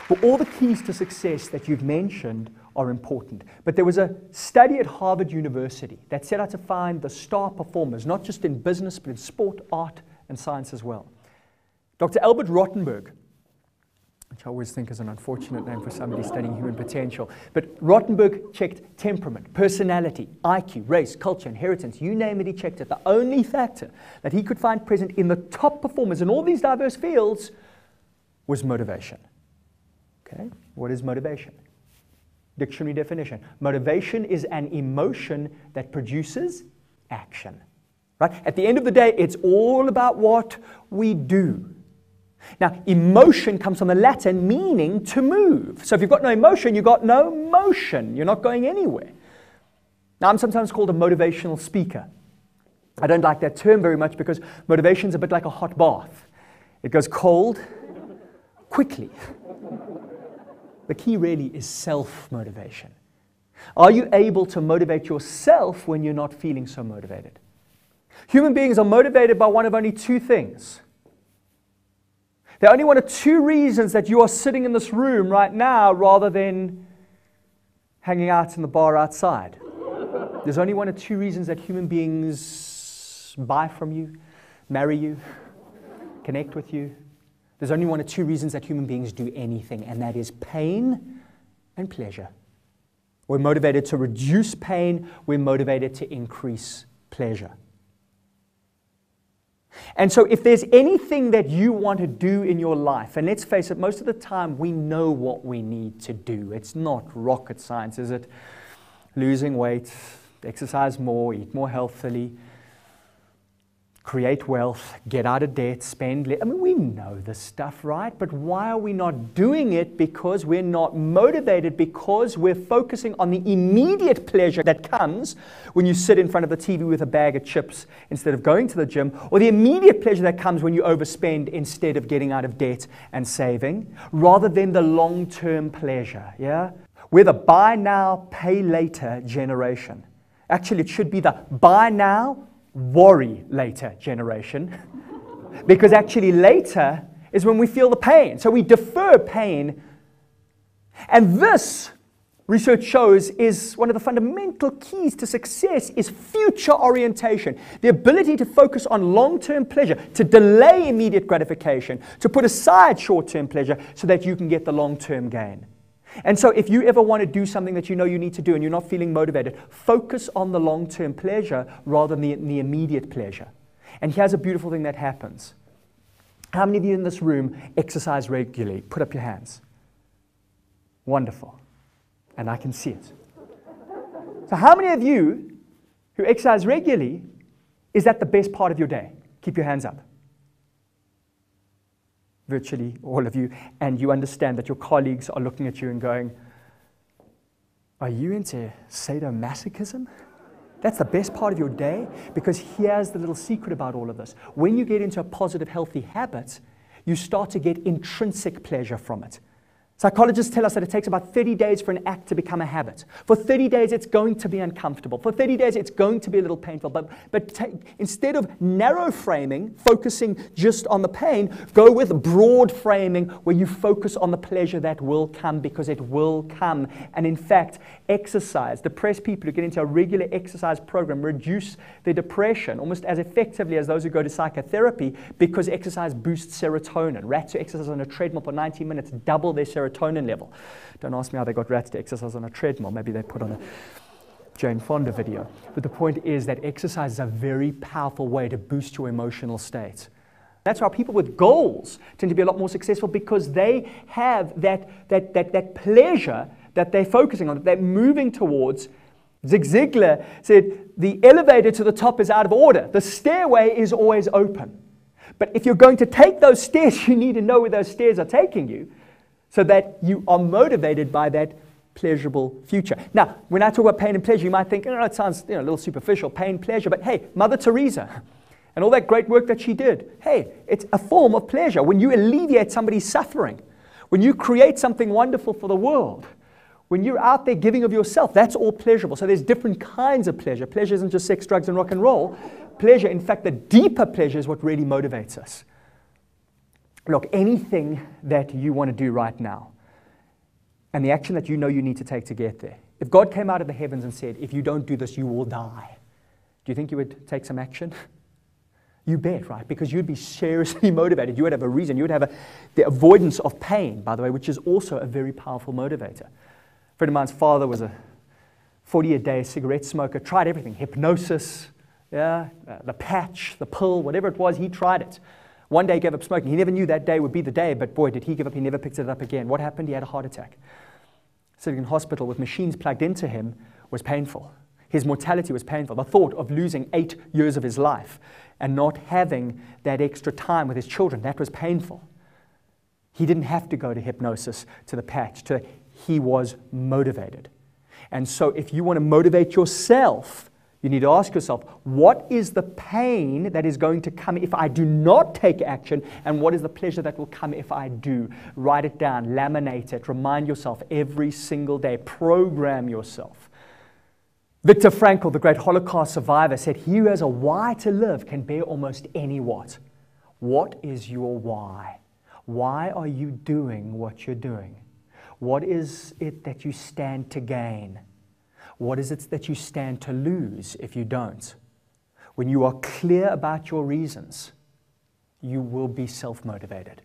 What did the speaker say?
For all the keys to success that you've mentioned are important. But there was a study at Harvard University that set out to find the star performers, not just in business, but in sport, art, and science as well. Dr. Albert Rottenberg, which I always think is an unfortunate name for somebody studying human potential, but Rottenberg checked temperament, personality, IQ, race, culture, inheritance, you name it, he checked it. The only factor that he could find present in the top performers in all these diverse fields was motivation. Okay, what is motivation? Dictionary definition. Motivation is an emotion that produces action. Right? At the end of the day, it's all about what we do. Now, emotion comes from the Latin meaning to move. So if you've got no emotion, you've got no motion. You're not going anywhere. Now, I'm sometimes called a motivational speaker. I don't like that term very much because motivation's a bit like a hot bath. It goes cold quickly. The key really is self-motivation. Are you able to motivate yourself when you're not feeling so motivated? Human beings are motivated by one of only two things. There are only one of two reasons that you are sitting in this room right now rather than hanging out in the bar outside. There's only one of two reasons that human beings buy from you, marry you, connect with you. There's only one or two reasons that human beings do anything, and that is pain and pleasure. We're motivated to reduce pain. We're motivated to increase pleasure. And so if there's anything that you want to do in your life, and let's face it, most of the time we know what we need to do. It's not rocket science, is it? Losing weight, exercise more, eat more healthily, create wealth, get out of debt, spend less. I mean, we know this stuff, right? But why are we not doing it? Because we're not motivated, because we're focusing on the immediate pleasure that comes when you sit in front of the TV with a bag of chips instead of going to the gym, or the immediate pleasure that comes when you overspend instead of getting out of debt and saving, rather than the long-term pleasure, yeah? We're the buy now, pay later generation. Actually, it should be the buy now, worry later generation, because actually later is when we feel the pain. So we defer pain. And this, research shows, is one of the fundamental keys to success is future orientation. The ability to focus on long-term pleasure, to delay immediate gratification, to put aside short-term pleasure so that you can get the long-term gain. And so if you ever want to do something that you know you need to do and you're not feeling motivated, focus on the long-term pleasure rather than the immediate pleasure. And here's a beautiful thing that happens. How many of you in this room exercise regularly? Put up your hands. Wonderful. And I can see it. So how many of you who exercise regularly, is that the best part of your day? Keep your hands up. Virtually all of you, and you understand that your colleagues are looking at you and going, are you into sadomasochism? That's the best part of your day? Because here's the little secret about all of this. When you get into a positive, healthy habit, you start to get intrinsic pleasure from it. Psychologists tell us that it takes about 30 days for an act to become a habit. For 30 days, it's going to be uncomfortable. For 30 days, it's going to be a little painful. But instead of narrow framing, focusing just on the pain, go with broad framing where you focus on the pleasure that will come, because it will come. And in fact, exercise, depressed people who get into a regular exercise program reduce their depression almost as effectively as those who go to psychotherapy, because exercise boosts serotonin. Rats who exercise on a treadmill for 90 minutes double their serotonin level. Don't ask me how they got rats to exercise on a treadmill. Maybe they put on a Jane Fonda video. But the point is that exercise is a very powerful way to boost your emotional state. That's why people with goals tend to be a lot more successful, because they have that pleasure that they're focusing on, that they're moving towards. Zig Ziglar said, the elevator to the top is out of order. The stairway is always open. But if you're going to take those stairs, you need to know where those stairs are taking you, so that you are motivated by that pleasurable future. Now, when I talk about pain and pleasure, you might think, oh, it sounds a little superficial, pain, pleasure. But hey, Mother Teresa and all that great work that she did, hey, it's a form of pleasure. When you alleviate somebody's suffering, when you create something wonderful for the world, when you're out there giving of yourself, that's all pleasurable. So there's different kinds of pleasure. Pleasure isn't just sex, drugs, and rock and roll. Pleasure, in fact, the deeper pleasure is what really motivates us. Look, anything that you want to do right now, and the action that you know you need to take to get there. If God came out of the heavens and said, if you don't do this, you will die, do you think you would take some action? You bet, right? Because you'd be seriously motivated. You would have a reason. You would have the avoidance of pain, by the way, which is also a very powerful motivator. A friend of mine's father was a 40-a-day cigarette smoker, tried everything, hypnosis, the patch, the pill, whatever it was, he tried it. One day he gave up smoking. He never knew that day would be the day, but boy, did he give up. He never picked it up again. What happened? He had a heart attack. Sitting in hospital with machines plugged into him was painful. His mortality was painful. The thought of losing 8 years of his life and not having that extra time with his children, that was painful. He didn't have to go to hypnosis, to the patch. He was motivated. And so if you want to motivate yourself, you need to ask yourself, what is the pain that is going to come if I do not take action, and what is the pleasure that will come if I do? Write it down, laminate it, remind yourself every single day, program yourself. Viktor Frankl, the great Holocaust survivor, said, he who has a why to live can bear almost any what. What is your why? Why are you doing what you're doing? What is it that you stand to gain? What is it that you stand to lose if you don't? When you are clear about your reasons, you will be self-motivated.